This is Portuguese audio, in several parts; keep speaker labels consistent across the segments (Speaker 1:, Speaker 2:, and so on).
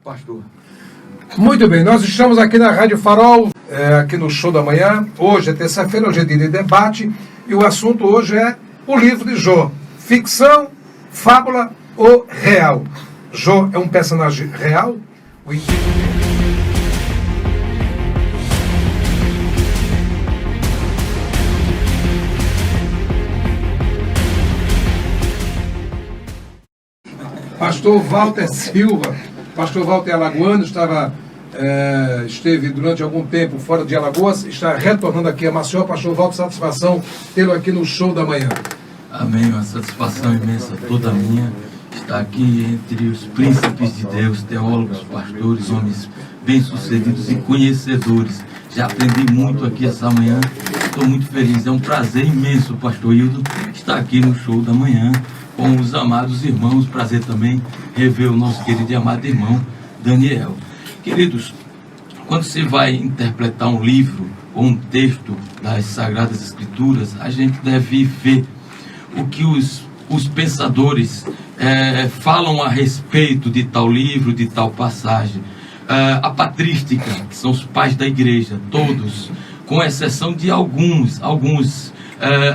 Speaker 1: pastor.
Speaker 2: Muito bem, nós estamos aqui na Rádio Farol, aqui no Show da Manhã. Hoje é terça-feira, hoje é dia de debate, e o assunto hoje é o livro de Jó. Ficção, fábula ou real? Jó é um personagem real? Pastor Walter Silva, pastor Walter Alagoano, esteve durante algum tempo fora de Alagoas, está retornando aqui a Maceió. Pastor Walter, satisfação tê-lo aqui no Show da Manhã.
Speaker 1: Amém, uma satisfação imensa toda minha estar aqui entre os príncipes de Deus, teólogos, pastores, homens bem-sucedidos e conhecedores. Já aprendi muito aqui essa manhã, estou muito feliz, é um prazer imenso, pastor Hildo, estar aqui no Show da Manhã com os amados irmãos. Prazer também rever o nosso querido e amado irmão Daniel. Queridos, quando se vai interpretar um livro ou um texto das Sagradas Escrituras, a gente deve ver o que os pensadores falam a respeito de tal livro, de tal passagem. A patrística, que são os pais da igreja, todos, com exceção de alguns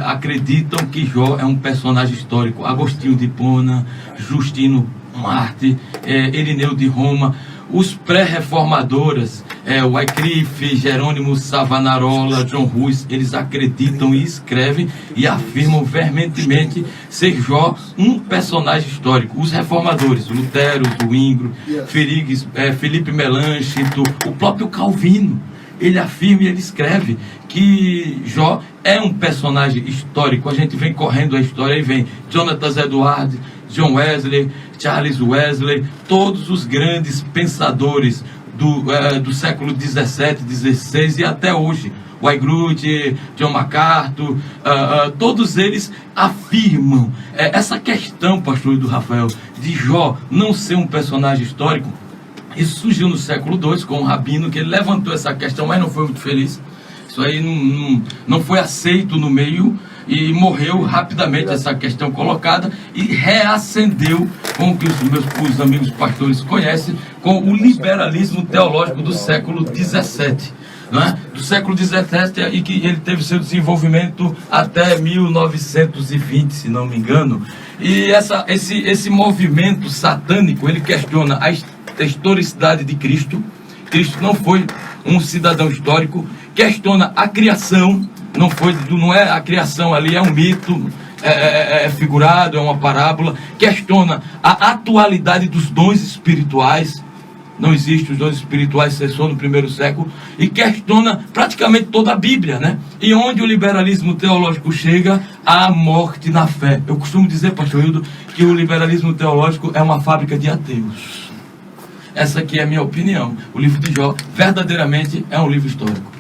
Speaker 1: acreditam que Jó é um personagem histórico. Agostinho de Hipona, Justino Marte, Irineu de Roma, os pré-reformadoras, Wycliffe, Jerônimo Savonarola, John Hus, eles acreditam e escrevem e afirmam veementemente ser Jó um personagem histórico. Os reformadores, Lutero, Zwingli, Felipe Melanchthon, o próprio Calvino, ele afirma e ele escreve que Jó é um personagem histórico. A gente vem correndo a história e vem Jonathan Edwards, John Wesley, Charles Wesley, todos os grandes pensadores do século 17, 16 e até hoje. Wycliffe, John MacArthur, todos eles afirmam essa questão, pastor do Rafael, de Jó não ser um personagem histórico. Isso surgiu no século II com um rabino que ele levantou essa questão, mas não foi muito feliz. Isso aí não foi aceito no meio e morreu rapidamente essa questão colocada e reacendeu com o que os amigos pastores conhecem, com o liberalismo teológico do século XVII. Né? Do século XVII, e que ele teve seu desenvolvimento até 1920, se não me engano. E esse movimento satânico, ele questiona a historicidade de Cristo. Cristo não foi um cidadão histórico. Questiona a criação. Não é a criação ali, é um mito, é figurado, é uma parábola. Questiona a atualidade dos dons espirituais. Não existe os dons espirituais, cessou no primeiro século. E questiona praticamente toda a Bíblia, né? E onde o liberalismo teológico chega, à morte na fé. Eu costumo dizer, pastor Hildo, que o liberalismo teológico é uma fábrica de ateus. Essa aqui é a minha opinião. O livro de Jó verdadeiramente é um livro histórico.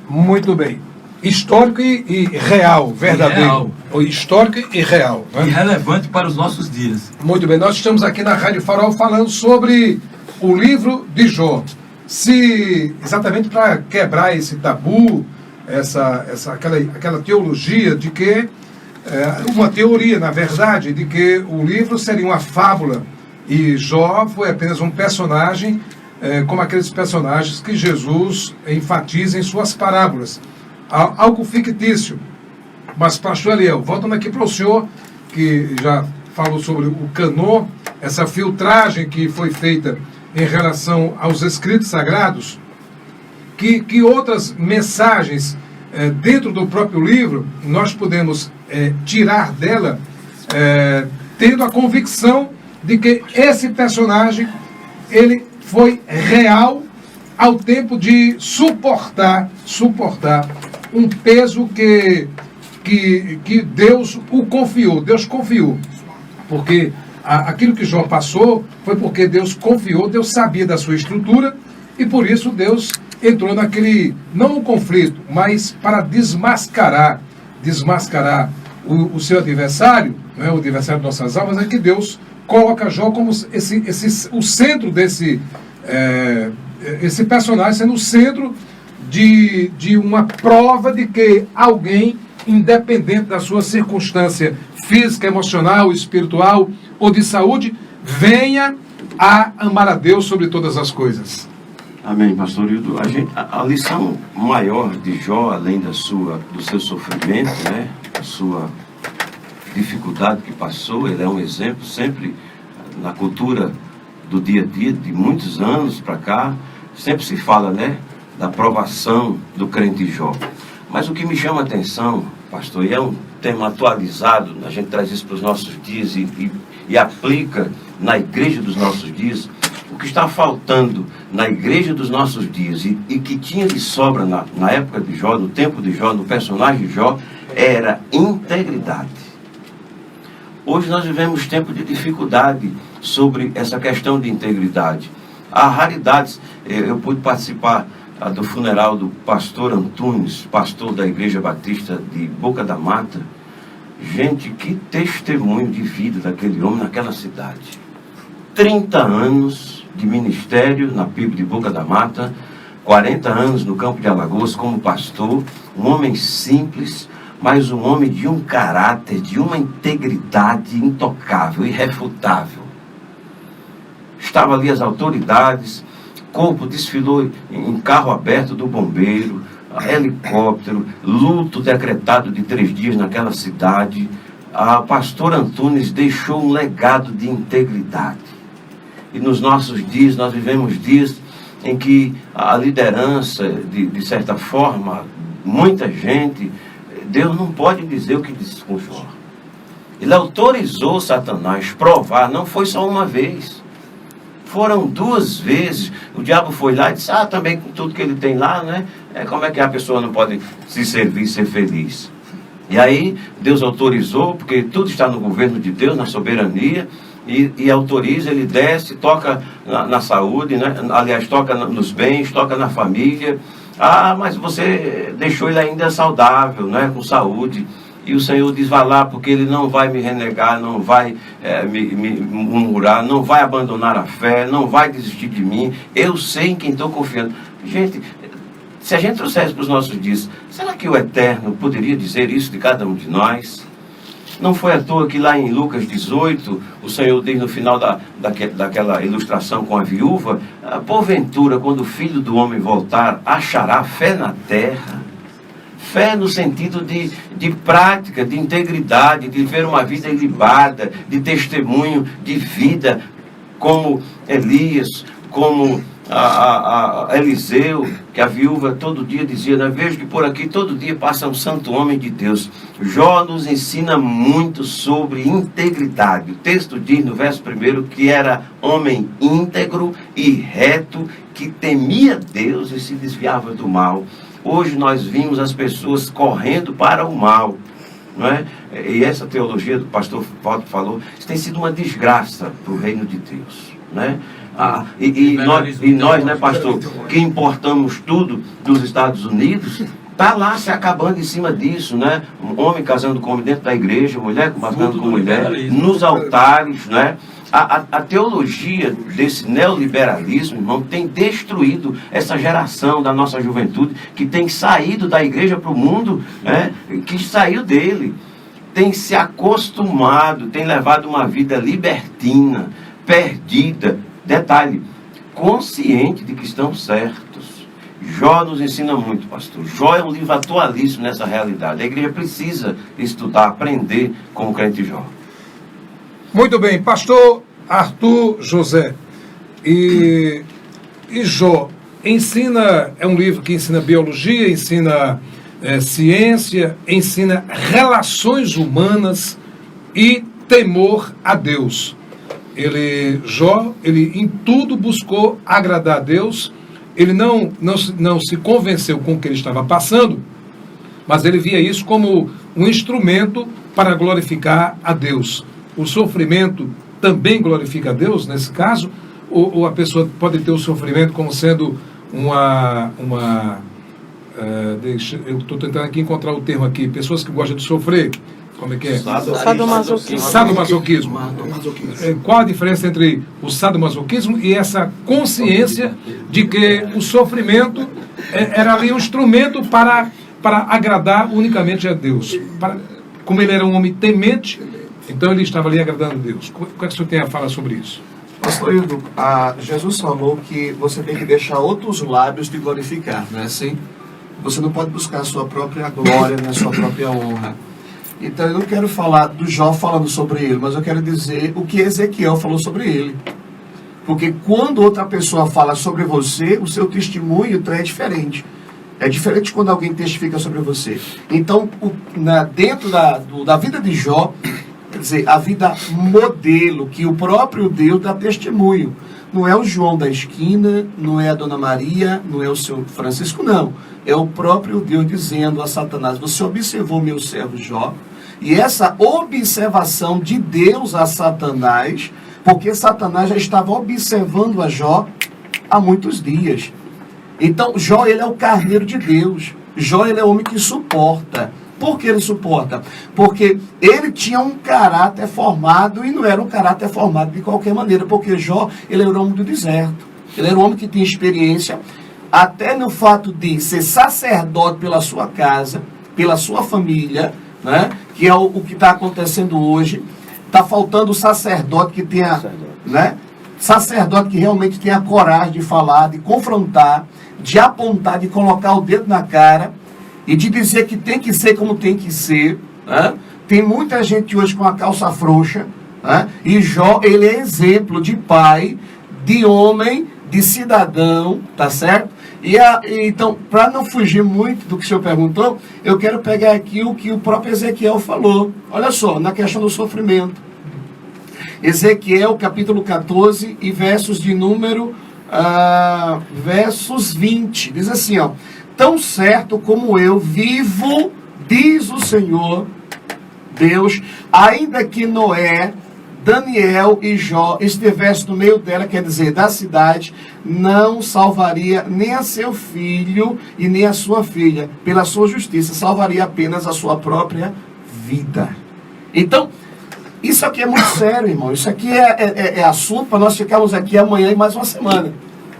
Speaker 2: Muito bem. Histórico e real, verdadeiro.
Speaker 1: Real.
Speaker 2: Histórico e real. Né?
Speaker 1: E relevante para os nossos dias.
Speaker 2: Muito bem, nós estamos aqui na Rádio Farol falando sobre o livro de Jó. Exatamente para quebrar esse tabu, aquela teologia de que, uma teoria, na verdade, de que o livro seria uma fábula e Jó foi apenas um personagem, como aqueles personagens que Jesus enfatiza em suas parábolas. Algo fictício. Mas, pastor Eliel, voltando aqui para o senhor, que já falou sobre o cânon, essa filtragem que foi feita em relação aos escritos sagrados, que outras mensagens dentro do próprio livro nós podemos tirar dela, tendo a convicção de que esse personagem ele foi real ao tempo de suportar um peso que Deus o confiou. Deus confiou. Porque aquilo que Jó passou foi porque Deus confiou, Deus sabia da sua estrutura e por isso Deus entrou naquele, não um conflito, mas para desmascarar o seu adversário, não é o adversário de nossas almas, é que Deus coloca Jó como o centro esse personagem sendo o centro de uma prova de que alguém, independente da sua circunstância física, emocional, espiritual ou de saúde, venha a amar a Deus sobre todas as coisas.
Speaker 3: Amém, pastor Hildo. A lição maior de Jó, além do seu sofrimento, né, a sua dificuldade que passou, ele é um exemplo sempre na cultura do dia a dia, de muitos anos para cá, sempre se fala, né, da provação do crente Jó. Mas o que me chama a atenção, pastor, e é um tema atualizado, a gente traz isso para os nossos dias e aplica na igreja dos nossos dias. O que está faltando na igreja dos nossos dias e que tinha de sobra na época de Jó, no tempo de Jó, no personagem de Jó, era integridade. Hoje nós vivemos tempo de dificuldade sobre essa questão de integridade. Há raridades. Eu pude participar do funeral do pastor Antunes, pastor da Igreja Batista de Boca da Mata. Gente, que testemunho de vida daquele homem naquela cidade. 30 anos de ministério na PIB de Boca da Mata, 40 anos no Campo de Alagoas como pastor, um homem simples, mas um homem de um caráter, de uma integridade intocável, irrefutável. Estavam ali as autoridades, corpo desfilou em carro aberto do bombeiro, helicóptero, luto decretado de 3 dias naquela cidade. A pastor Antunes deixou um legado de integridade. E nos nossos dias, nós vivemos dias em que a liderança, de certa forma, muita gente, Deus não pode dizer o que disse com Jó. Ele autorizou Satanás provar, não foi só uma vez. Foram 2 vezes. O diabo foi lá e disse, também com tudo que ele tem lá, né? Como é que a pessoa não pode se servir e ser feliz? E aí, Deus autorizou, porque tudo está no governo de Deus, na soberania, e autoriza, ele desce, toca na saúde, né? Aliás, toca nos bens, toca na família. Mas você deixou ele ainda saudável, né? Com saúde. E o Senhor diz, vá lá, porque ele não vai me renegar, não vai me murmurar, não vai abandonar a fé, não vai desistir de mim. Eu sei em quem estou confiando. Gente, se a gente trouxesse para os nossos dias, será que o Eterno poderia dizer isso de cada um de nós? Não foi à toa que lá em Lucas 18, o Senhor diz no final daquela ilustração com a viúva, porventura, quando o Filho do Homem voltar, achará fé na terra? Fé no sentido de prática, de integridade, de ver uma vida ilibada, de testemunho, de vida, como Elias, como Eliseu, que a viúva todo dia dizia, né? Vejo que por aqui todo dia passa um santo homem de Deus. Jó nos ensina muito sobre integridade. O texto diz no verso 1 que era homem íntegro e reto, que temia Deus e se desviava do mal. Hoje nós vimos as pessoas correndo para o mal, não é? E essa teologia do pastor Valdo falou, isso tem sido uma desgraça para o reino de Deus, né? Nós, né, pastor, que importamos tudo dos Estados Unidos, está lá se acabando em cima disso, né? Um homem casando com homem dentro da igreja, mulher casando com mulher, nos altares, né? A teologia desse neoliberalismo, irmão, tem destruído essa geração da nossa juventude, que tem saído da igreja para o mundo, né? Que saiu dele, tem se acostumado, tem levado uma vida libertina, perdida. Detalhe, consciente de que estão certos. Jó nos ensina muito, pastor. Jó é um livro atualíssimo nessa realidade. A igreja precisa estudar, aprender com o crente Jó.
Speaker 2: Muito bem, pastor Arthur José. E Jó ensina, é um livro que ensina biologia, ensina ciência, ensina relações humanas e temor a Deus. Jó, ele em tudo buscou agradar a Deus. Ele não se convenceu com o que ele estava passando, mas ele via isso como um instrumento para glorificar a Deus. O sofrimento também glorifica a Deus, nesse caso, ou a pessoa pode ter o sofrimento como sendo eu estou tentando aqui encontrar o termo aqui, pessoas que gostam de sofrer. Como é que é?
Speaker 4: Sadomasoquismo.
Speaker 2: Sadomasoquismo. Qual a diferença entre o sadomasoquismo e essa consciência de que o sofrimento era ali um instrumento para agradar unicamente a Deus? Como ele era um homem temente, então ele estava ali agradando a Deus. O que o senhor tem a falar sobre isso?
Speaker 4: Pastor Hildo, Jesus falou que você tem que deixar outros lábios te glorificar, não é assim? Você não pode buscar a sua própria glória, nem a sua própria honra. Então eu não quero falar do Jó falando sobre ele, mas eu quero dizer o que Ezequiel falou sobre ele. Porque quando outra pessoa fala sobre você, o seu testemunho é diferente. É diferente quando alguém testifica sobre você. Então, dentro da vida de Jó, quer dizer, a vida modelo, que o próprio Deus dá testemunho. Não é o João da esquina, não é a Dona Maria, não é o seu Francisco, não. É o próprio Deus dizendo a Satanás: você observou meu servo Jó? E essa observação de Deus a Satanás, porque Satanás já estava observando a Jó há muitos dias. Então, Jó, ele é o carneiro de Deus. Jó, ele é o homem que suporta. Por que ele suporta? Porque ele tinha um caráter formado, e não era um caráter formado de qualquer maneira, porque Jó, ele era um homem do deserto. Ele era um homem que tinha experiência, até no fato de ser sacerdote pela sua casa, pela sua família, né? Que é o que está acontecendo hoje. Está faltando o sacerdote que tenha, né? Sacerdote que realmente tenha coragem de falar, de confrontar, de apontar, de colocar o dedo na cara e de dizer que tem que ser como tem que ser. Né? Tem muita gente hoje com a calça frouxa, né? E Jó, ele é exemplo de pai, de homem, de cidadão, tá certo? Então, para não fugir muito do que o senhor perguntou, eu quero pegar aqui o que o próprio Ezequiel falou. Olha só, na questão do sofrimento. Ezequiel, capítulo 14, e versos de número, versos 20. Diz assim, ó: tão certo como eu vivo, diz o Senhor Deus, ainda que Noé, Daniel e Jó estivessem no meio dela, quer dizer, da cidade, não salvaria nem a seu filho e nem a sua filha. Pela sua justiça, salvaria apenas a sua própria vida. Então, isso aqui é muito sério, irmão. Isso aqui é assunto para nós ficarmos aqui amanhã e mais uma semana.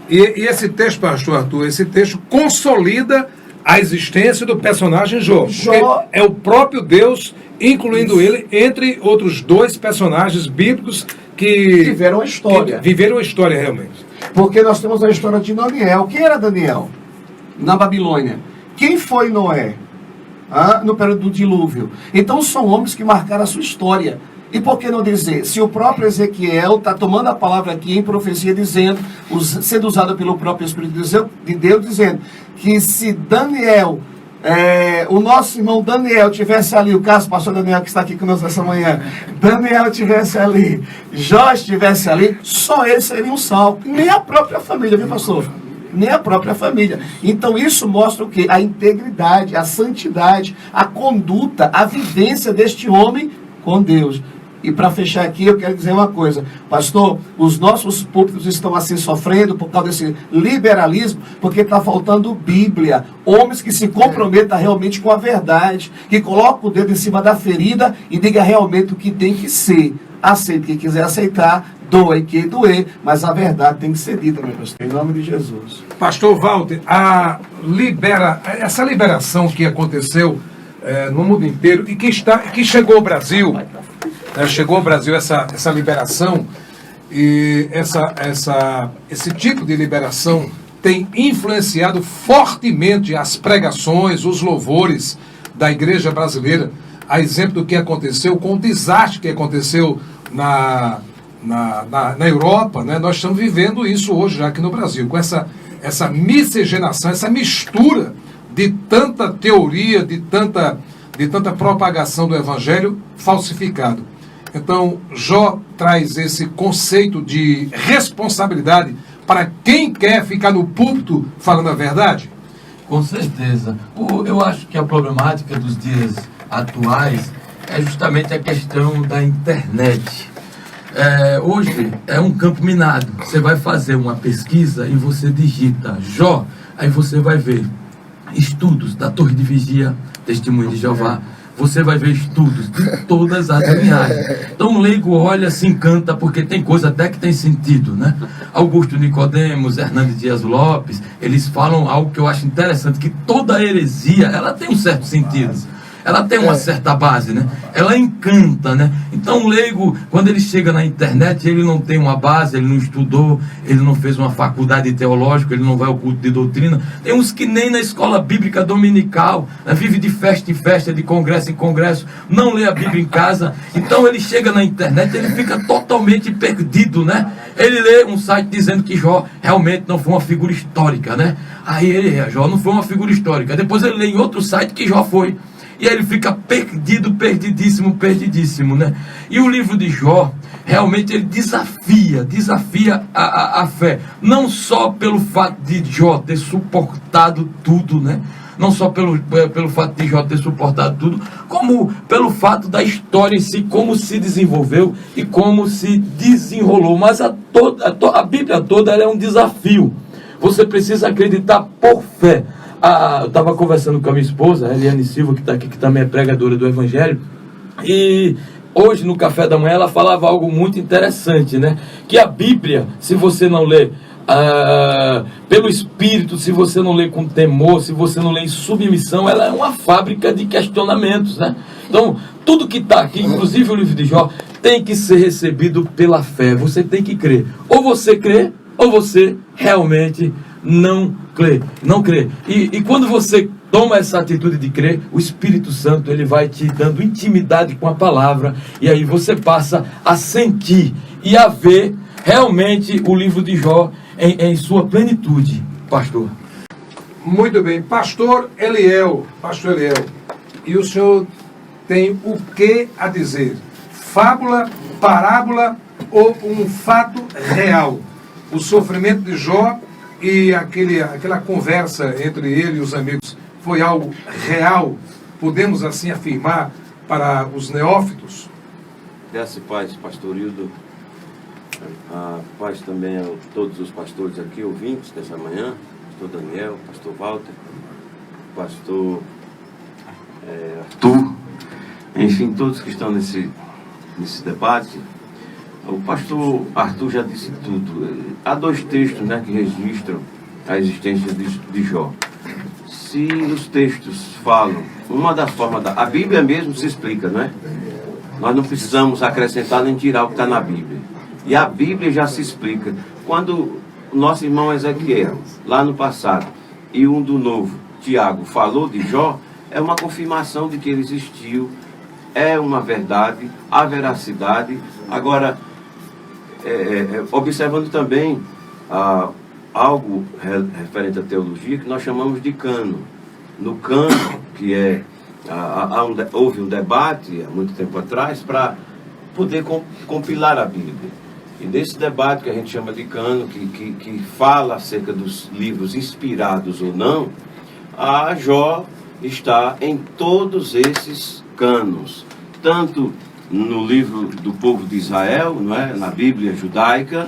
Speaker 2: E esse texto, pastor Arthur, esse texto consolida a existência do personagem Jó.
Speaker 4: Jó
Speaker 2: é o próprio Deus, incluindo ele, entre outros dois personagens bíblicos que
Speaker 4: viveram a história.
Speaker 2: Viveram a história, realmente.
Speaker 4: Porque nós temos a história de Daniel. Quem era Daniel? Na Babilônia. Quem foi Noé? No período do dilúvio. Então são homens que marcaram a sua história. E por que não dizer? Se o próprio Ezequiel está tomando a palavra aqui em profecia, dizendo, sendo usado pelo próprio Espírito de Deus, dizendo que se Daniel, o nosso irmão Daniel tivesse ali, o caso pastor Daniel que está aqui conosco essa manhã, Daniel estivesse ali, Jó estivesse ali, só eles seriam salvos. Nem a própria família, viu, pastor? Nem a própria família. Então isso mostra o quê? A integridade, a santidade, a conduta, a vivência deste homem com Deus. E para fechar aqui, eu quero dizer uma coisa, pastor: os nossos púlpitos estão assim sofrendo por causa desse liberalismo, porque está faltando Bíblia, homens que se comprometam realmente com a verdade, que colocam o dedo em cima da ferida e diga realmente o que tem que ser. Aceite quem quiser aceitar, doe quem doer, mas a verdade tem que ser dita, meu pastor, em nome de Jesus.
Speaker 2: Pastor Walter, essa liberação que aconteceu no mundo inteiro e que chegou ao Brasil, chegou ao Brasil essa liberação, e esse tipo de liberação tem influenciado fortemente as pregações, os louvores da igreja brasileira, a exemplo do que aconteceu com o desastre que aconteceu na Europa, né? Nós estamos vivendo isso hoje já aqui no Brasil, com essa miscigenação, essa mistura de tanta teoria, de tanta propagação do evangelho falsificado. Então, Jó traz esse conceito de responsabilidade para quem quer ficar no púlpito falando a verdade?
Speaker 1: Com certeza. Eu acho que a problemática dos dias atuais é justamente a questão da internet. Hoje é um campo minado. Você vai fazer uma pesquisa e você digita Jó, aí você vai ver estudos da Torre de Vigia, Testemunho de Jeová. Você vai ver estudos de todas as linhagens. Então o leigo olha, se encanta, porque tem coisa até que tem sentido, né? Augusto Nicodemos, Hernandes Dias Lopes, eles falam algo que eu acho interessante, que toda heresia, ela tem um certo sentido. ela tem uma certa base, né? Ela encanta, né? Então o leigo, quando ele chega na internet, ele não tem uma base, ele não estudou, ele não fez uma faculdade teológica, ele não vai ao culto de doutrina. Tem uns que nem na escola bíblica dominical, né? Vive de festa em festa, de congresso em congresso, não lê a Bíblia em casa. Então ele chega na internet, ele fica totalmente perdido, né? Ele lê um site dizendo que Jó realmente não foi uma figura histórica, né? Aí Jó não foi uma figura histórica. Depois ele lê em outro site que Jó foi. E aí ele fica perdido, perdidíssimo, né? E o livro de Jó, realmente ele desafia a fé. Não só pelo fato de Jó ter suportado tudo, né? Não só pelo fato de Jó ter suportado tudo, como pelo fato da história em si, como se desenvolveu e como se desenrolou. Mas a Bíblia toda ela é um desafio. Você precisa acreditar por fé. Eu estava conversando com a minha esposa, a Eliane Silva, que está aqui, que também é pregadora do Evangelho, e hoje no café da manhã ela falava algo muito interessante, né? Que a Bíblia, se você não lê pelo Espírito, se você não lê com temor, se você não lê em submissão, ela é uma fábrica de questionamentos, né? Então, tudo que está aqui, inclusive o livro de Jó, tem que ser recebido pela fé. Você tem que crer. Ou você crê, ou você realmente não crê. E quando você toma essa atitude de crer, o Espírito Santo ele vai te dando intimidade com a palavra, e aí você passa a sentir e a ver realmente o livro de Jó em sua plenitude, pastor.
Speaker 2: Muito bem, Pastor Eliel, e o senhor tem o que a dizer? Fábula, parábola ou um fato real? O sofrimento de Jó e aquela conversa entre ele e os amigos foi algo real? Podemos assim afirmar para os neófitos?
Speaker 3: Graça e paz, pastor Hildo. Paz também a todos os pastores aqui, ouvintes dessa manhã, pastor Daniel, pastor Walter, pastor Arthur, enfim, todos que estão nesse debate. O pastor Arthur já disse tudo. Há dois textos, né, que registram a existência de Jó. Se os textos falam, uma das formas a Bíblia mesmo se explica, não é? Nós não precisamos acrescentar nem tirar o que está na Bíblia. E a Bíblia já se explica. Quando o nosso irmão Ezequiel, lá no passado, e um do novo, Tiago, falou de Jó, é uma confirmação de que ele existiu, é uma verdade, a veracidade. Agora, observando também algo referente à teologia que nós chamamos de cano. No cano, que houve um debate há muito tempo atrás para poder compilar a Bíblia. E nesse debate que a gente chama de cano, que fala acerca dos livros inspirados ou não, a Jó está em todos esses canos. Tanto no livro do povo de Israel, não é? Na Bíblia judaica,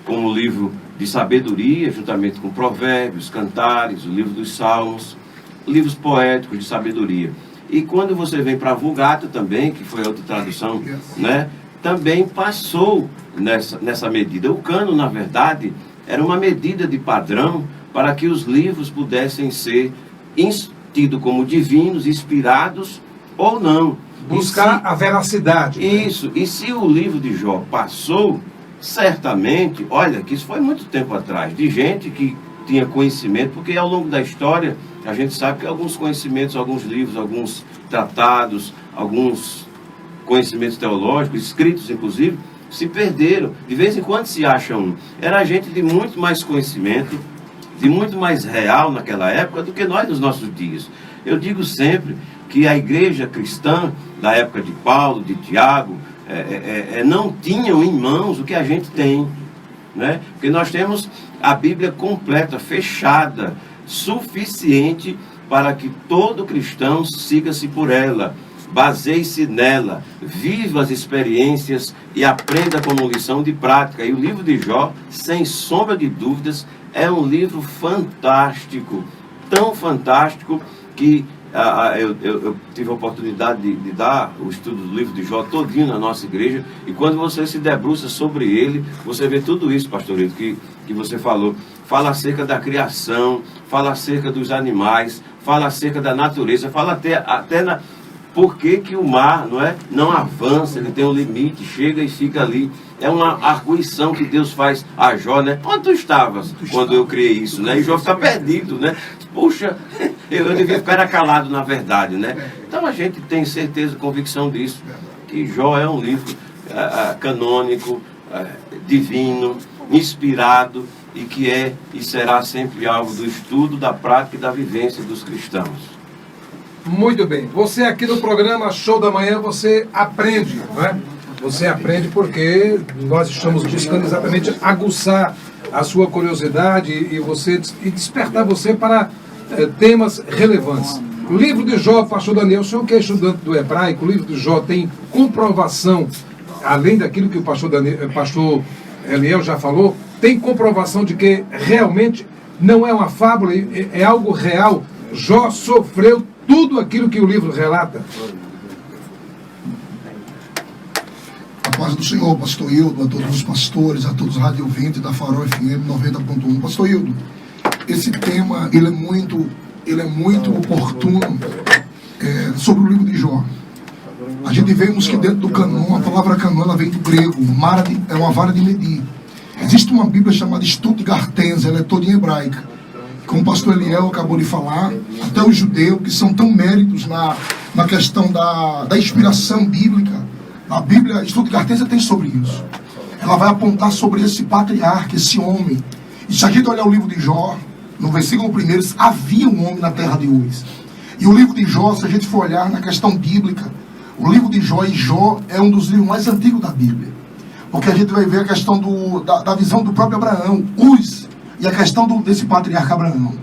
Speaker 3: como o livro de sabedoria, juntamente com Provérbios, Cantares, o livro dos Salmos, livros poéticos de sabedoria. E quando você vem para a Vulgata também, que foi a outra tradução, né? Também passou nessa medida. O cano, na verdade, era uma medida de padrão para que os livros pudessem ser tidos como divinos, inspirados ou não.
Speaker 2: Buscar a veracidade.
Speaker 3: Isso. Né? E se o livro de Jó passou, certamente, olha, que isso foi muito tempo atrás, de gente que tinha conhecimento, porque ao longo da história a gente sabe que alguns conhecimentos, alguns livros, alguns tratados, alguns conhecimentos teológicos, escritos inclusive, se perderam. De vez em quando se acha um. Era gente de muito mais conhecimento, de muito mais real naquela época do que nós nos nossos dias. Eu digo sempre que a igreja cristã da época de Paulo, de Tiago, não tinham em mãos o que a gente tem, né? Porque nós temos a Bíblia completa, fechada, suficiente para que todo cristão siga-se por ela, baseie-se nela, viva as experiências e aprenda como lição de prática. E o livro de Jó, sem sombra de dúvidas, é um livro fantástico, tão fantástico que eu tive a oportunidade de dar o estudo do livro de Jó todinho na nossa igreja, e quando você se debruça sobre ele, você vê tudo isso, pastor Hildo, que você falou. Fala acerca da criação, fala acerca dos animais, fala acerca da natureza, fala até na... Por que o mar não avança, ele tem um limite, chega e fica ali. É uma arguição que Deus faz a Jó, né? Onde tu estavas quando eu criei isso, né? E Jó fica perdido, né? Puxa, eu devia ficar calado, na verdade, né? Então a gente tem certeza, convicção disso, que Jó é um livro canônico, divino, inspirado, e que é e será sempre alvo do estudo, da prática e da vivência dos cristãos.
Speaker 2: Muito bem. Você aqui no programa Show da Manhã, você aprende, não é? Você aprende porque nós estamos buscando exatamente aguçar a sua curiosidade e despertar você para temas relevantes. O livro de Jó, pastor Daniel, o senhor que é estudante do hebraico, o livro de Jó tem comprovação, além daquilo que o pastor Eliel já falou, tem comprovação de que realmente não é uma fábula, é algo real. Jó sofreu tudo aquilo que o livro relata.
Speaker 5: A paz do Senhor, pastor Hildo, a todos os pastores, a todos os rádio ouvintes da Farol FM 90.1. Pastor Hildo, esse tema ele é muito oportuno sobre o livro de Jó. A gente vemos que dentro do canon, a palavra canon ela vem do grego, é uma vara de medir. Existe uma Bíblia chamada Stuttgartense, ela é toda em hebraica. Como o pastor Eliel acabou de falar, até os judeus, que são tão méritos na questão da inspiração bíblica, a Bíblia Stuttgartense tem sobre isso. Ela vai apontar sobre esse patriarca, esse homem. E se a gente olhar o livro de Jó, no versículo 1, havia um homem na terra de Uz. E o livro de Jó, se a gente for olhar na questão bíblica, o livro de Jó é um dos livros mais antigos da Bíblia. Porque a gente vai ver a questão da visão do próprio Abraão, Uz, e a questão desse patriarca Abraão,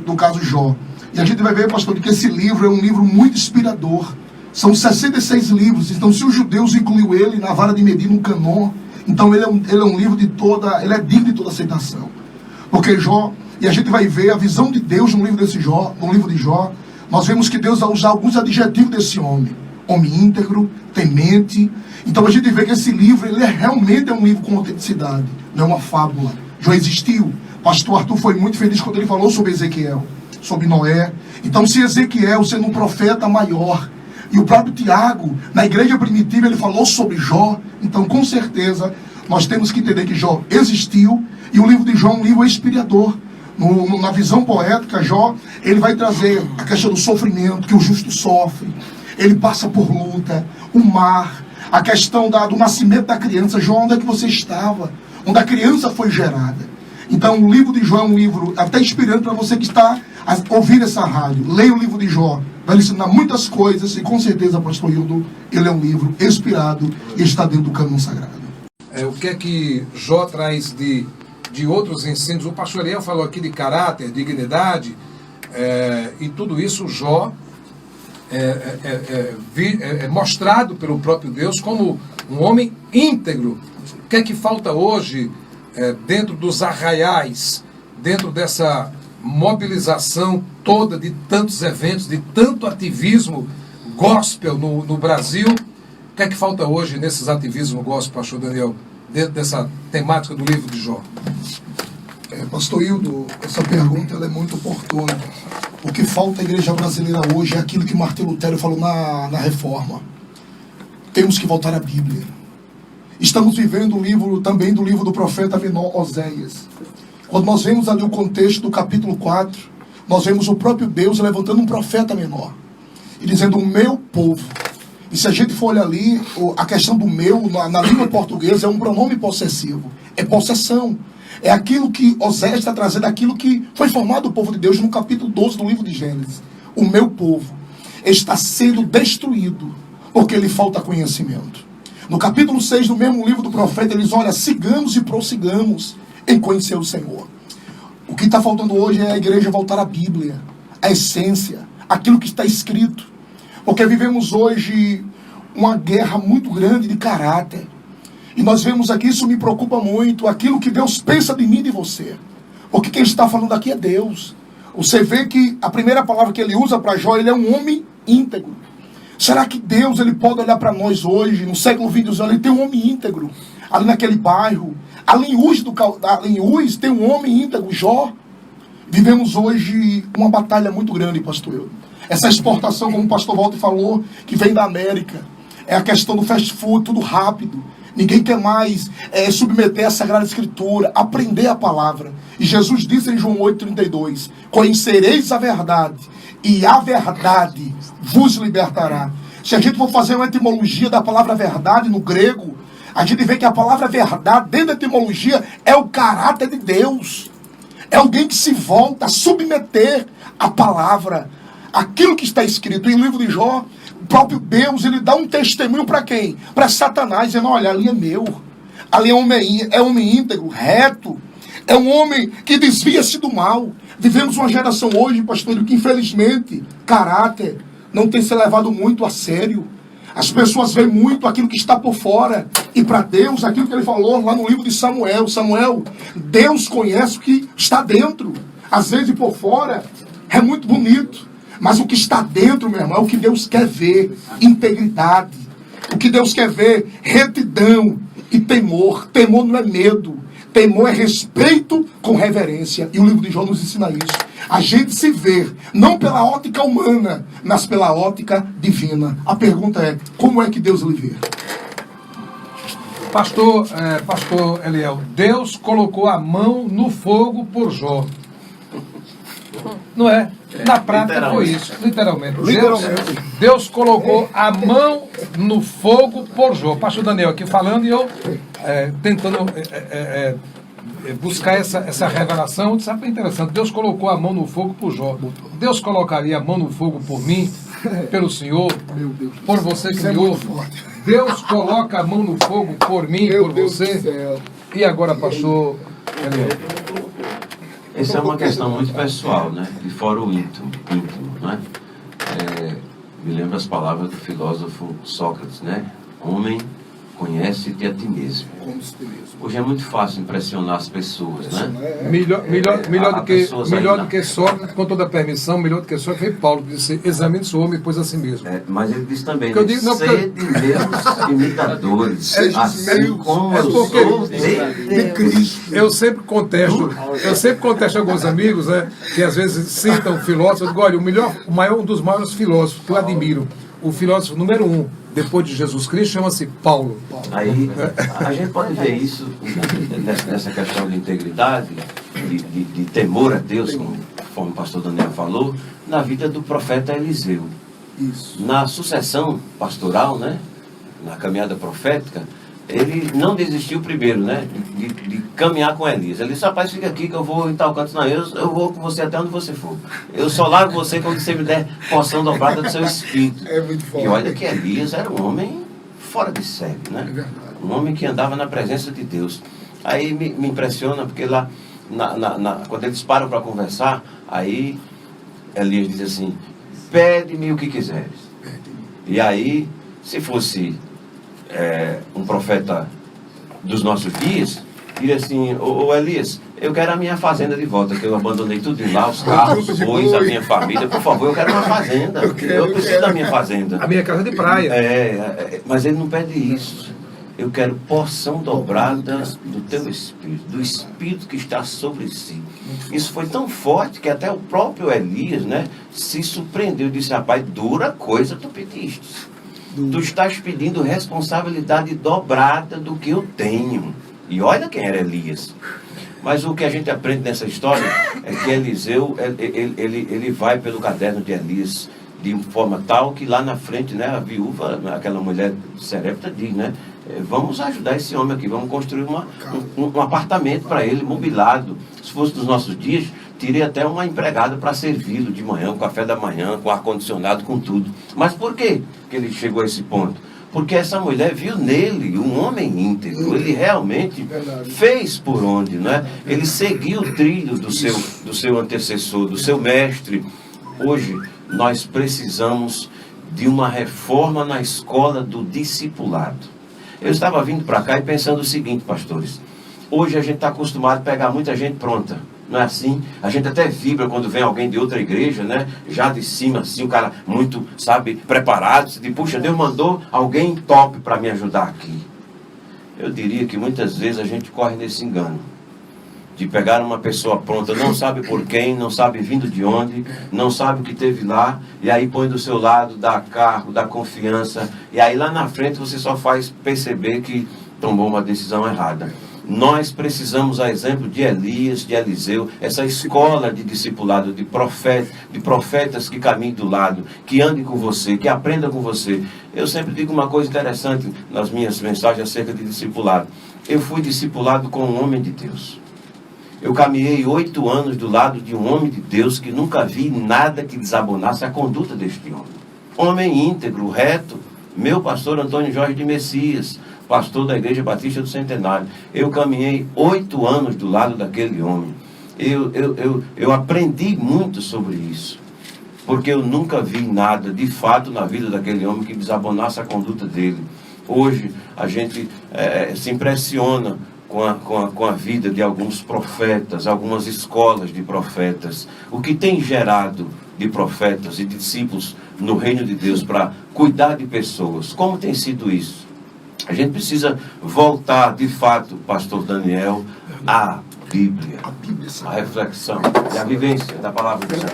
Speaker 5: do caso Jó. E a gente vai ver, pastor, que esse livro é um livro muito inspirador. São 66 livros. Então, se os judeus incluiu ele na vara de medir, no canon, então ele é um livro ele é digno de toda aceitação. Porque Jó, e a gente vai ver a visão de Deus no livro de Jó, nós vemos que Deus vai usar alguns adjetivos desse homem. Homem íntegro, temente. Então a gente vê que esse livro, ele realmente é um livro com autenticidade, não é uma fábula. Já existiu. Pastor Arthur foi muito feliz quando ele falou sobre Ezequiel, sobre Noé. Então, se Ezequiel sendo um profeta maior, e o próprio Tiago, na igreja primitiva, ele falou sobre Jó, então, com certeza, nós temos que entender que Jó existiu, e o livro de Jó é um livro inspirador. Na visão poética, Jó, ele vai trazer a questão do sofrimento, que o justo sofre, ele passa por luta, o mar, a questão do nascimento da criança. Jó, onde é que você estava? Onde a criança foi gerada. Então o livro de Jó é um livro até inspirante para você que está a ouvir essa rádio. Leia o livro de Jó, vai lhe ensinar muitas coisas, e com certeza, pastor Hildo, ele é um livro inspirado e está dentro do cânon sagrado.
Speaker 2: O que é que Jó traz de outros ensinos? O pastor Eliel falou aqui de caráter, dignidade, e tudo isso Jó é mostrado pelo próprio Deus como um homem íntegro. O que é que falta hoje dentro dos arraiais, dentro dessa mobilização toda de tantos eventos, de tanto ativismo gospel no Brasil? O que é que falta hoje nesses ativismos gospel, pastor Daniel, dentro dessa temática do livro de Jó?
Speaker 5: Pastor Hildo, essa pergunta ela é muito oportuna. O que falta à igreja brasileira hoje é aquilo que Martim Lutero falou na Reforma. Temos que voltar à Bíblia. Estamos vivendo o livro também do livro do profeta menor Oséias. Quando nós vemos ali o contexto do capítulo 4, nós vemos o próprio Deus levantando um profeta menor e dizendo: o meu povo. E se a gente for olhar ali, a questão do meu, na língua portuguesa, é um pronome possessivo. É possessão. É aquilo que Oséias está trazendo, aquilo que foi formado o povo de Deus no capítulo 12 do livro de Gênesis. O meu povo está sendo destruído porque lhe falta conhecimento. No capítulo 6 do mesmo livro do profeta, eles olham: sigamos e prossigamos em conhecer o Senhor. O que está faltando hoje é a igreja voltar à Bíblia, à essência, aquilo que está escrito. Porque vivemos hoje uma guerra muito grande de caráter. E nós vemos aqui, isso me preocupa muito, aquilo que Deus pensa de mim e de você. Porque quem está falando aqui é Deus. Você vê que a primeira palavra que ele usa para Jó, ele é um homem íntegro. Será que Deus ele pode olhar para nós hoje, no século XXI, ele tem um homem íntegro, ali naquele bairro, ali em Uz tem um homem íntegro, Jó? Vivemos hoje uma batalha muito grande, pastor Eudo. Essa exportação, como o pastor Walter falou, que vem da América, é a questão do fast food, tudo rápido. Ninguém quer mais submeter a Sagrada Escritura, aprender a palavra. E Jesus disse em João 8,32, conhecereis a verdade, e a verdade vos libertará. Se a gente for fazer uma etimologia da palavra verdade no grego, a gente vê que a palavra verdade, dentro da etimologia, é o caráter de Deus. É alguém que se volta a submeter a palavra, aquilo que está escrito. Em livro de Jó, o próprio Deus, ele dá um testemunho para quem? Para Satanás, dizendo, olha, ali é meu. Ali é homem íntegro, reto. É um homem que desvia-se do mal. Vivemos uma geração hoje, pastor, que infelizmente, caráter não tem se levado muito a sério. As pessoas veem muito aquilo que está por fora. E para Deus, aquilo que ele falou lá no livro de Samuel. Samuel, Deus conhece o que está dentro. Às vezes por fora é muito bonito. Mas o que está dentro, meu irmão, é o que Deus quer ver. Integridade. O que Deus quer ver, retidão e temor. Temor não é medo. Temor é respeito com reverência. E o livro de Jó nos ensina isso. A gente se vê, não pela ótica humana, mas pela ótica divina. A pergunta é, como é que Deus lhe vê?
Speaker 2: Pastor Eliel, Deus colocou a mão no fogo por Jó. Não é? Na prática foi isso, literalmente. Deus colocou a mão no fogo por Jó. Pastor Daniel aqui falando e eu tentando buscar essa revelação. Sabe o que é interessante? Deus colocou a mão no fogo por Jó. Deus colocaria a mão no fogo por mim, pelo Senhor, por você que me ouve. Deus coloca a mão no fogo por mim, por você. E agora, pastor Eliel?
Speaker 3: Essa é uma questão muito pessoal, né? De fora o íntimo, né? Me lembro as palavras do filósofo Sócrates, né? Homem, conhece-te a ti mesmo. Hoje é muito fácil impressionar as pessoas, né?
Speaker 2: Melhor do que Sócrates, com toda a permissão, melhor do que Sócrates, foi Paulo, que disse, examine-se o homem e pois a si mesmo.
Speaker 3: Mas ele disse também,
Speaker 2: né?
Speaker 3: Sede meus imitadores, assim como eu sou de Cristo.
Speaker 2: Eu sempre contesto alguns amigos, né, que às vezes citam filósofos. Eu digo, olha, um dos maiores filósofos que eu admiro, o filósofo número 1, depois de Jesus Cristo, chama-se Paulo.
Speaker 3: Aí a gente pode ver isso nessa questão de integridade, de temor a Deus, conforme o pastor Daniel falou, na vida do profeta Eliseu. Isso. Na sucessão pastoral, né, na caminhada profética, ele não desistiu primeiro, né, de caminhar com Elias. Ele disse, rapaz, fica aqui que eu vou em tal canto. Não, eu vou com você até onde você for. Eu só largo você quando você me der porção dobrada do seu espírito. É muito forte. E olha que Elias era um homem fora de série, né? É verdade. Um homem que andava na presença de Deus. Aí me impressiona, porque lá, quando eles param para conversar, aí Elias diz assim, pede-me o que quiseres. E aí, se fosse um profeta dos nossos dias, diria assim, ô Elias, eu quero a minha fazenda de volta, que eu abandonei tudo lá, os carros, os bois, a minha família, por favor, eu quero uma fazenda, eu preciso da minha fazenda.
Speaker 2: A minha casa de praia.
Speaker 3: Mas ele não pede isso. Eu quero porção dobrada do teu espírito, do espírito que está sobre si. Isso foi tão forte que até o próprio Elias, né, se surpreendeu e disse, rapaz, dura coisa tu pediste. Tu estás pedindo responsabilidade dobrada do que eu tenho. E olha quem era Elias. Mas o que a gente aprende nessa história é que Eliseu, ele vai pelo caderno de Elias de forma tal que lá na frente, né, a viúva, aquela mulher serepta diz, né, vamos ajudar esse homem aqui, vamos construir um apartamento para ele, mobilado. Se fosse dos nossos dias, teria até uma empregada para servi-lo de manhã, com café da manhã, com ar-condicionado, com tudo. Mas por quê que ele chegou a esse ponto? Porque essa mulher viu nele um homem íntegro. Ele realmente fez por onde, né? Ele seguiu o trilho do seu antecessor, do seu mestre. Hoje, nós precisamos de uma reforma na escola do discipulado. Eu estava vindo para cá e pensando o seguinte, pastores. Hoje a gente está acostumado a pegar muita gente pronta, Não é assim? A gente até vibra quando vem alguém de outra igreja, né? Já de cima, assim, o cara muito, sabe, preparado. Você diz, puxa, Deus mandou alguém top para me ajudar aqui. Eu diria que muitas vezes a gente corre nesse engano. De pegar uma pessoa pronta, não sabe por quem, não sabe vindo de onde, não sabe o que teve lá, e aí põe do seu lado, dá carro, dá confiança, e aí lá na frente você só faz perceber que tomou uma decisão errada. Nós precisamos, a exemplo de Elias, de Eliseu, essa escola de discipulado, de profetas que caminhem do lado, que andem com você, que aprendam com você. Eu sempre digo uma coisa interessante nas minhas mensagens acerca de discipulado. Eu fui discipulado com um homem de Deus. Eu caminhei 8 anos do lado de um homem de Deus que nunca vi nada que desabonasse a conduta deste homem. Homem íntegro, reto, meu pastor Antônio Jorge de Messias, pastor da Igreja Batista do Centenário. Eu caminhei 8 anos do lado daquele homem. Eu aprendi muito sobre isso. Porque eu nunca vi nada, de fato, na vida daquele homem que desabonasse a conduta dele. Hoje, a gente se impressiona com a vida de alguns profetas, algumas escolas de profetas. O que tem gerado de profetas e discípulos no reino de Deus para cuidar de pessoas. Como tem sido isso? A gente precisa voltar, de fato, pastor Daniel, à Bíblia, à reflexão e à vivência da palavra de Deus.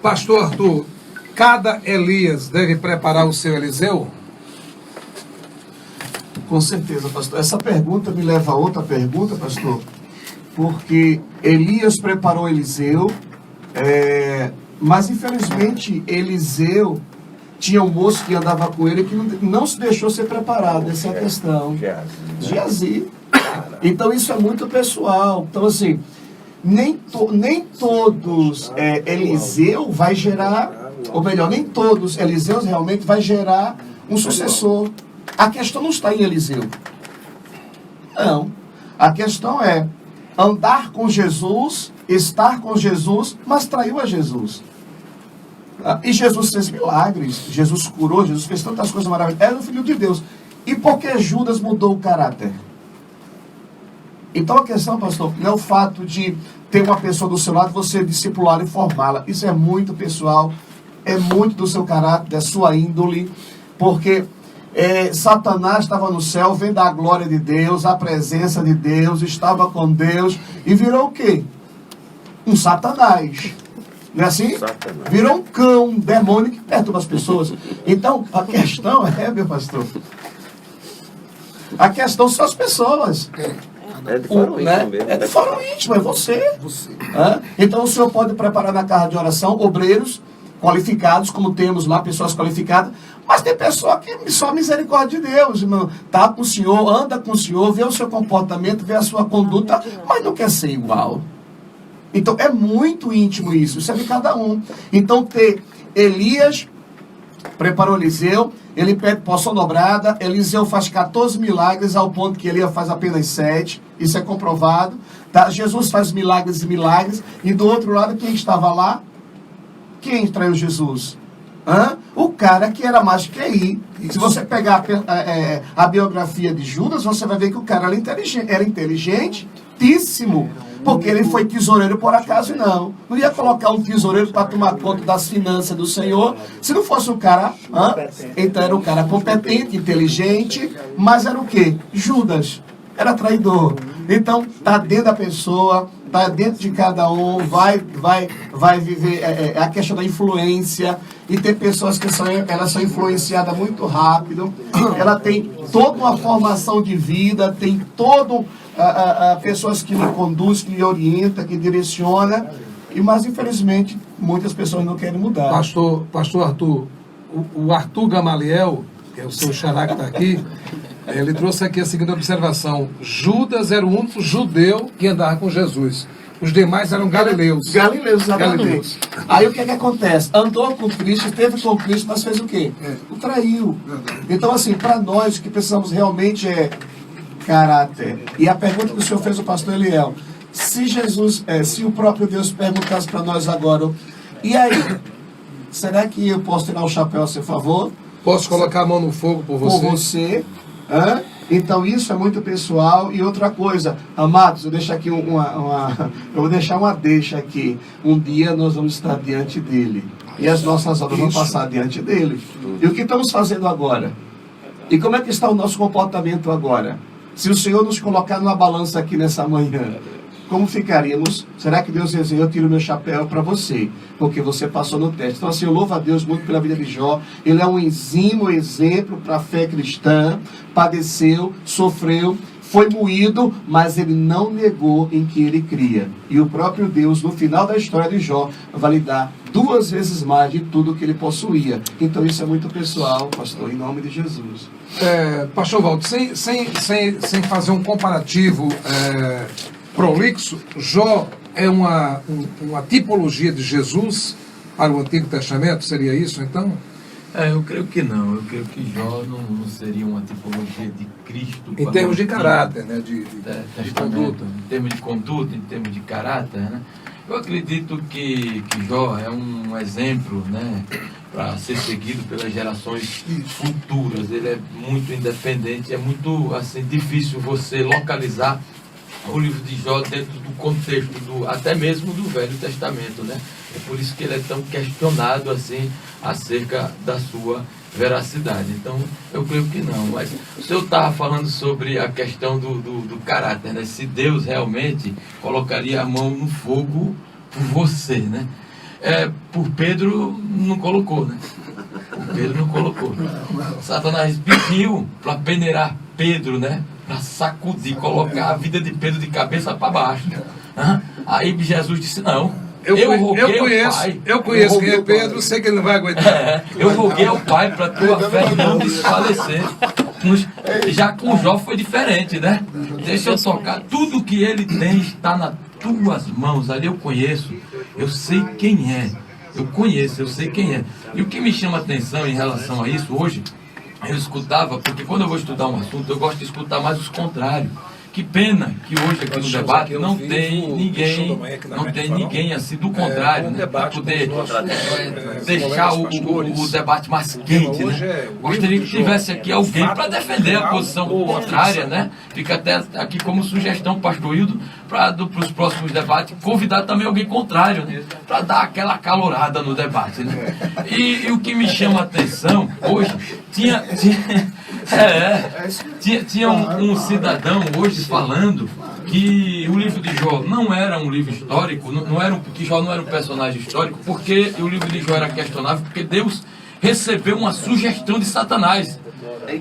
Speaker 2: Pastor Arthur, cada Elias deve preparar o seu Eliseu?
Speaker 4: Com certeza, pastor. Essa pergunta me leva a outra pergunta, pastor, porque Elias preparou Eliseu, mas infelizmente Eliseu tinha um moço que andava com ele que não se deixou ser preparado. Essa é a questão. Geazi. Então isso é muito pessoal. Então assim, nem todos Eliseu vai gerar, ou melhor, nem todos Eliseus realmente vai gerar um sucessor. A questão não está em Eliseu. Não. A questão é andar com Jesus, estar com Jesus, mas traiu a Jesus. E Jesus fez milagres, Jesus curou, Jesus fez tantas coisas maravilhosas. Era o Filho de Deus. E por que Judas mudou o caráter? Então a questão, pastor, não é o fato de ter uma pessoa do seu lado, você discipular e formá-la. Isso é muito pessoal, é muito do seu caráter, da sua índole, porque Satanás estava no céu, vendo a glória de Deus, a presença de Deus, estava com Deus, e virou o quê? Um Satanás. Não é assim? Satanás. Virou um cão, um demônio que perturba as pessoas. Então, a questão meu pastor, a questão são as pessoas.
Speaker 3: É de fórum íntimo mesmo.
Speaker 4: É de fórum íntimo, é você. Então, o senhor pode preparar na casa de oração obreiros qualificados, como temos lá, pessoas qualificadas, mas tem pessoa que só misericórdia de Deus, irmão. Tá com o senhor, anda com o senhor, vê o seu comportamento, vê a sua conduta, mas não quer ser igual. Então é muito íntimo isso é de cada um. Então Elias preparou Eliseu, ele pede porção dobrada, Eliseu faz 14 milagres, ao ponto que Elias faz apenas 7, isso é comprovado. Tá? Jesus faz milagres e milagres, e do outro lado quem estava lá? Quem traiu Jesus? O cara que era mais QI. Se você pegar a biografia de Judas, você vai ver que o cara era inteligentíssimo. Porque ele foi tesoureiro por acaso, não. Não ia colocar um tesoureiro para tomar conta das finanças do Senhor. Se não fosse um cara, então era um cara competente, inteligente, mas era o quê? Judas. Era traidor. Então, está dentro da pessoa, está dentro de cada um, vai viver a questão da influência. E tem pessoas que elas são influenciadas muito rápido. Ela tem toda uma formação de vida, tem todo... pessoas que lhe conduzem, que lhe orientam, que direcionam, mas infelizmente muitas pessoas não querem mudar.
Speaker 2: Pastor Arthur, o Arthur Gamaliel, que é o seu xará que está aqui, ele trouxe aqui a seguinte observação: Judas era o único judeu que andava com Jesus. Os demais eram galileus.
Speaker 4: Galileus, exatamente. Aí o que acontece? Andou com Cristo, esteve com Cristo, mas fez o quê? O traiu. Então assim, para nós o que precisamos realmente é caráter. E a pergunta que o senhor fez ao pastor Eliel: se Jesus, se o próprio Deus perguntasse para nós agora, e aí, será que eu posso tirar o chapéu a seu favor?
Speaker 2: Posso colocar a mão no fogo por você?
Speaker 4: Por você. Então isso é muito pessoal. E outra coisa, amados, eu deixo aqui eu vou deixar uma deixa aqui. Um dia nós vamos estar diante dele. E as nossas obras vão passar diante dele. E o que estamos fazendo agora? E como é que está o nosso comportamento agora? Se o Senhor nos colocar numa balança aqui nessa manhã, como ficaríamos? Será que Deus diz, eu tiro meu chapéu para você, porque você passou no teste? Então assim, eu louvo a Deus muito pela vida de Jó. Ele é um exímio exemplo para a fé cristã. Padeceu, sofreu, foi moído, mas ele não negou em que ele cria. E o próprio Deus, no final da história de Jó, vai lhe dar 2 vezes mais de tudo que ele possuía. Então isso é muito pessoal, pastor, em nome de Jesus.
Speaker 2: Pastor Walter, sem fazer um comparativo prolixo, Jó é uma tipologia de Jesus para o Antigo Testamento? Seria isso, então?
Speaker 1: Eu creio que não. Eu creio que Jó não seria uma tipologia de Cristo.
Speaker 2: Em termos de caráter, né? De conduta.
Speaker 1: Em termos de conduta, em termos de caráter, né? Eu acredito que Jó é um exemplo, né, para ser seguido pelas gerações futuras. Ele é muito independente, é muito assim, difícil você localizar o livro de Jó dentro do contexto até mesmo do Velho Testamento, né? É por isso que ele é tão questionado assim acerca da sua veracidade. Então, eu creio que não. Mas o senhor estava falando sobre a questão do caráter, né? Se Deus realmente colocaria a mão no fogo por você, né? Por Pedro não colocou, né? Por Pedro não colocou. Satanás pediu para peneirar Pedro, né? Para sacudir, colocar a vida de Pedro de cabeça para baixo. Aí Jesus disse, não. Eu conheço quem é Pedro, sei que ele não vai aguentar. Eu roguei ao Pai para tua fé não desfalecer. Já com Jó foi diferente, né? Deixa eu tocar. Tudo que ele tem está nas tuas mãos. Ali eu conheço, eu sei quem é. Eu conheço, eu sei quem é. E o que me chama a atenção em relação a isso hoje, eu escutava, porque quando eu vou estudar um assunto, eu gosto de escutar mais os contrários. Que pena que hoje aqui no debate não tem ninguém assim do contrário, né, para poder deixar o debate mais quente, né? Gostaria que tivesse aqui alguém para defender a posição contrária, né? Fica até aqui como sugestão, pastor Hildo, para os próximos debates, convidar também alguém contrário, né? Para dar aquela calorada no debate, né? E o que me chama a atenção hoje, tinha um cidadão hoje falando que o livro de Jó não era um livro histórico, que Jó não era um personagem histórico, porque o livro de Jó era questionável, porque Deus recebeu uma sugestão de Satanás.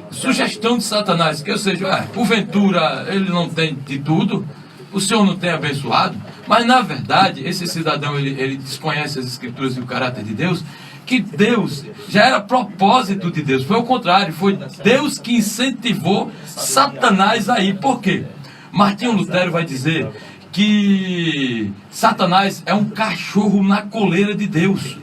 Speaker 1: Sugestão de Satanás, que ou seja, porventura ele não tem de tudo, o Senhor não tem abençoado, mas na verdade esse cidadão ele desconhece as escrituras e o caráter de Deus, que Deus já era propósito de Deus, foi o contrário, foi Deus que incentivou Satanás aí. Por quê? Martinho Lutero vai dizer que Satanás é um cachorro na coleira de Deus.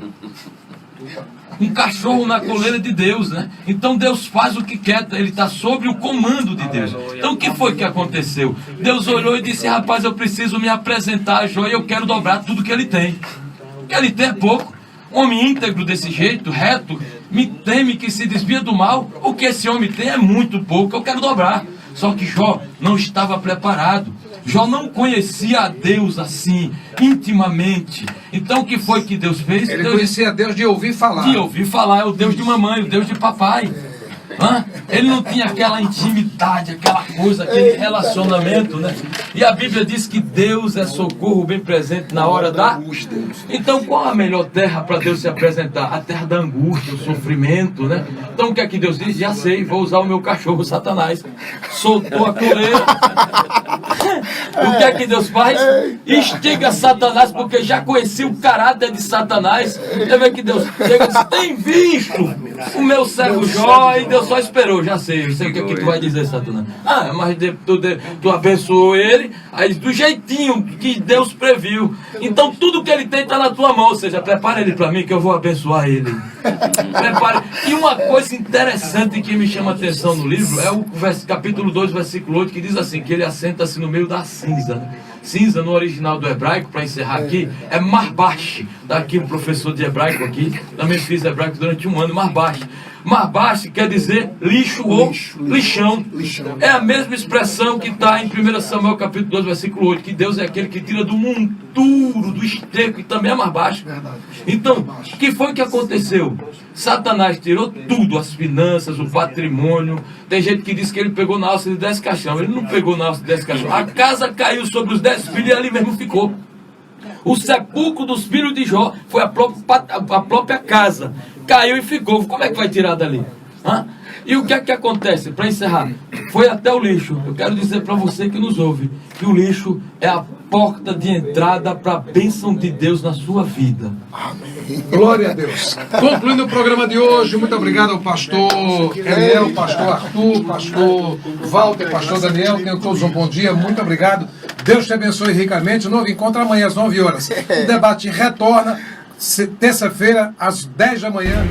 Speaker 1: Um cachorro na coleira de Deus, né? Então Deus faz o que quer, ele está sob o comando de Deus. Então o que foi que aconteceu? Deus olhou e disse, rapaz, eu preciso me apresentar a Jó e eu quero dobrar tudo que ele tem. O que ele tem é pouco. Homem íntegro desse jeito, reto, me teme que se desvia do mal. O que esse homem tem é muito pouco, eu quero dobrar. Só que Jó não estava preparado. Jó não conhecia a Deus assim, intimamente. Então o que foi que Deus fez?
Speaker 2: Ele conhecia a Deus de ouvir falar.
Speaker 1: De ouvir falar, é o Deus de mamãe, o Deus de papai. Ele não tinha aquela intimidade, aquela coisa, aquele relacionamento, né? E a Bíblia diz que Deus é socorro bem presente na hora da angústia. Então qual a melhor terra para Deus se apresentar? A terra da angústia, o sofrimento, né? Então o que é que Deus diz? Já sei, vou usar o meu cachorro Satanás. Soltou a coleira. O que é que Deus faz? Instiga Satanás, porque já conhecia o caráter de Satanás. Você vê que Deus chega e diz, tem visto o meu servo Jó? E Deus só esperou, já sei o que tu vai dizer, Satanás. Mas tu abençoou ele, aí do jeitinho que Deus previu. Então tudo que ele tem está na tua mão, ou seja, prepara ele para mim que eu vou abençoar ele. Prepare. E uma coisa interessante que me chama a atenção no livro é o capítulo 2, versículo 8, que diz assim, que ele assenta-se no meio da cinza, né? Cinza no original do hebraico, para encerrar aqui, é marbash. Está aqui um professor de hebraico aqui, também fiz hebraico durante um ano, marbash. Marbaste quer dizer lixo ou lixão. É a mesma expressão que está em 1 Samuel capítulo 2, versículo 8, que Deus é aquele que tira do monturo, do esterco, e também é Marbaste. Então, o que foi que aconteceu? Satanás tirou tudo, as finanças, o patrimônio. Tem gente que diz que ele pegou na alça de 10 caixão. Ele não pegou na alça de 10 caixão. A casa caiu sobre os 10 filhos e ali mesmo ficou. O sepulcro dos filhos de Jó foi a própria casa. Caiu e ficou. Como é que vai tirar dali? Hã? E o que é que acontece? Para encerrar, foi até o lixo. Eu quero dizer para você que nos ouve, que o lixo é a porta de entrada para a bênção de Deus na sua vida.
Speaker 2: Glória a Deus. Concluindo o programa de hoje, muito obrigado ao pastor Daniel, pastor Arthur, pastor Walter, pastor Daniel. Tenham todos um bom dia. Muito obrigado. Deus te abençoe ricamente. O novo encontro amanhã às 9 horas. O debate retorna terça-feira às 10 da manhã.